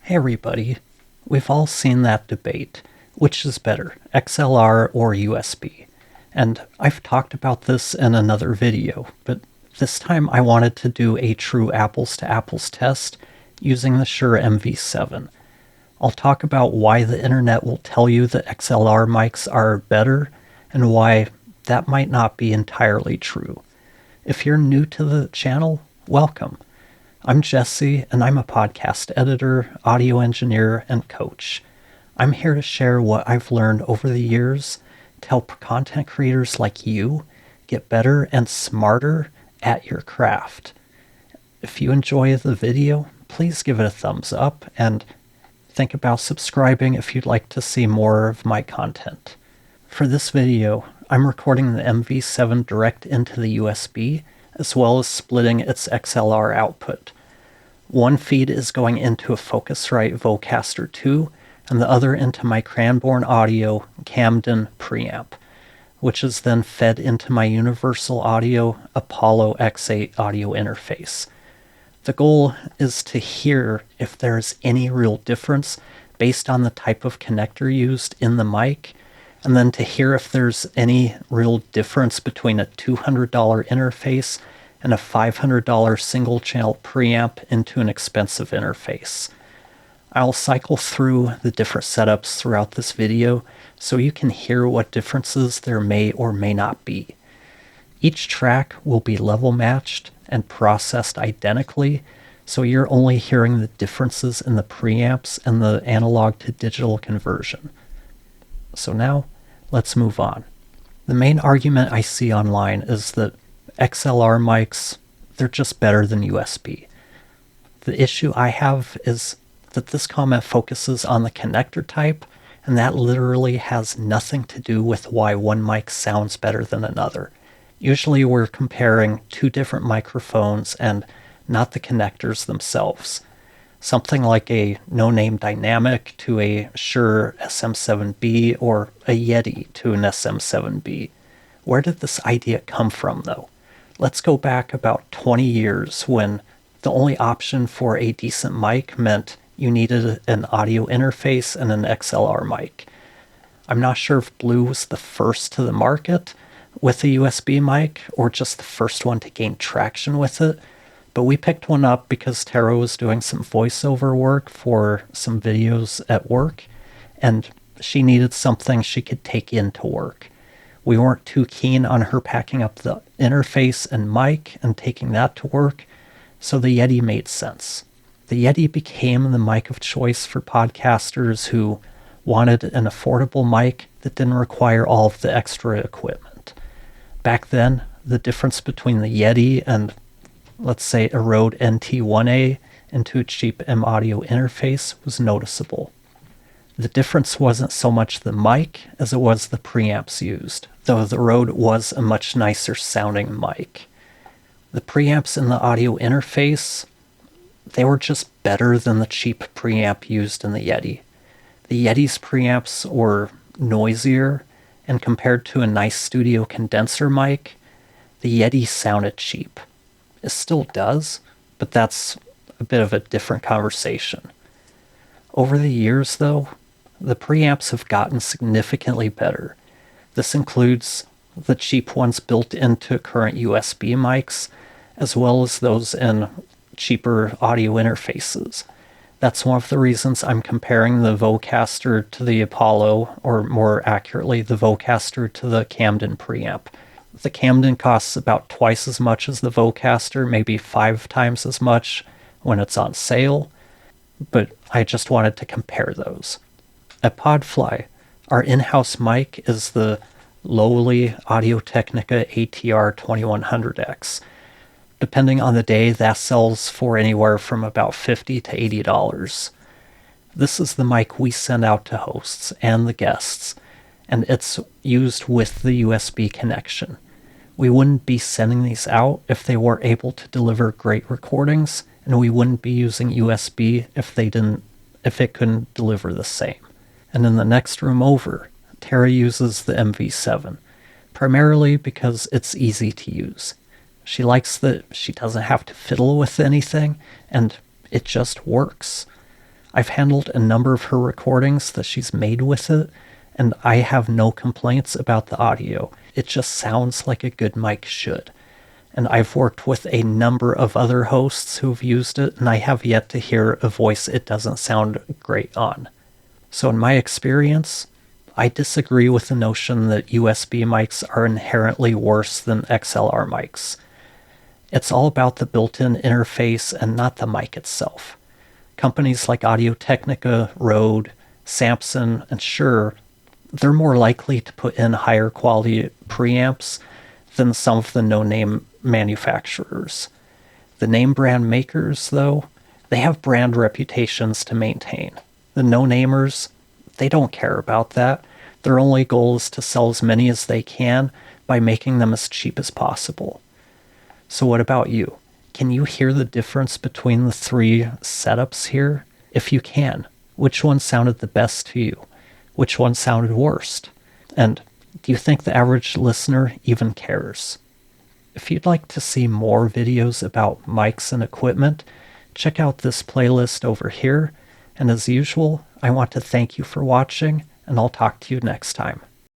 Hey everybody, we've all seen that debate. Which is better, XLR or USB? And I've talked about this in another video, but this time I wanted to do a true apples-to-apples test using the Shure MV7. I'll talk about why the internet will tell you that XLR mics are better and why that might not be entirely true. If you're new to the channel, welcome. I'm Jesse, and I'm a podcast editor, audio engineer, and coach. I'm here to share what I've learned over the years to help content creators like you get better and smarter at your craft. If you enjoy the video, please give it a thumbs up and think about subscribing if you'd like to see more of my content. For this video, I'm recording the MV7 direct into the USB, as well as splitting its XLR output. One feed is going into a Focusrite Vocaster 2, and the other into my Cranbourne Audio Camden preamp, which is then fed into my Universal Audio Apollo X8 audio interface. The goal is to hear if there's any real difference based on the type of connector used in the mic, and then to hear if there's any real difference between a $200 interface and a $500 single-channel preamp into an expensive interface. I'll cycle through the different setups throughout this video so you can hear what differences there may or may not be. Each track will be level matched and processed identically, so you're only hearing the differences in the preamps and the analog to digital conversion. So now, let's move on. The main argument I see online is that XLR mics, they're just better than USB. The issue I have is that this comment focuses on the connector type, and that literally has nothing to do with why one mic sounds better than another. Usually we're comparing two different microphones and not the connectors themselves. Something like a no-name dynamic to a Shure SM7B or a Yeti to an SM7B. Where did this idea come from, though? Let's go back about 20 years when the only option for a decent mic meant you needed an audio interface and an XLR mic. I'm not sure if Blue was the first to the market with a USB mic or just the first one to gain traction with it, but we picked one up because Tara was doing some voiceover work for some videos at work, and she needed something she could take into work. We weren't too keen on her packing up the interface and mic and taking that to work, so the Yeti made sense. The Yeti became the mic of choice for podcasters who wanted an affordable mic that didn't require all of the extra equipment. Back then, the difference between the Yeti and, let's say, a Rode NT1A into a cheap M audio interface was noticeable. The difference wasn't so much the mic as it was the preamps used, though the Rode was a much nicer sounding mic. The preamps in the audio interface, they were just better than the cheap preamp used in the Yeti. The Yeti's preamps were noisier, and compared to a nice studio condenser mic, the Yeti sounded cheap. It still does, but that's a bit of a different conversation. Over the years, though, the preamps have gotten significantly better. This includes the cheap ones built into current USB mics, as well as those in cheaper audio interfaces. That's one of the reasons I'm comparing the Vocaster to the Apollo, or more accurately, the Vocaster to the Camden preamp. The Camden costs about twice as much as the Vocaster, maybe 5 times as much when it's on sale, but I just wanted to compare those. At Podfly, our in-house mic is the lowly Audio-Technica ATR 2100X. Depending on the day, that sells for anywhere from about $50 to $80. This is the mic we send out to hosts and the guests, and it's used with the USB connection. We wouldn't be sending these out if they were able to deliver great recordings, and we wouldn't be using USB if it couldn't deliver the same. And in the next room over, Tara uses the MV7, primarily because it's easy to use. She likes that she doesn't have to fiddle with anything, and it just works. I've handled a number of her recordings that she's made with it, and I have no complaints about the audio. It just sounds like a good mic should. And I've worked with a number of other hosts who've used it, and I have yet to hear a voice it doesn't sound great on. So in my experience, I disagree with the notion that USB mics are inherently worse than XLR mics. It's all about the built-in interface and not the mic itself. Companies like Audio-Technica, Rode, Samson, and Shure, they're more likely to put in higher quality preamps than some of the no-name manufacturers. The name brand makers, though, they have brand reputations to maintain. The no-namers, they don't care about that. Their only goal is to sell as many as they can by making them as cheap as possible. So what about you? Can you hear the difference between the three setups here? If you can, which one sounded the best to you? Which one sounded worst? And do you think the average listener even cares? If you'd like to see more videos about mics and equipment, check out this playlist over here. And as usual, I want to thank you for watching, and I'll talk to you next time.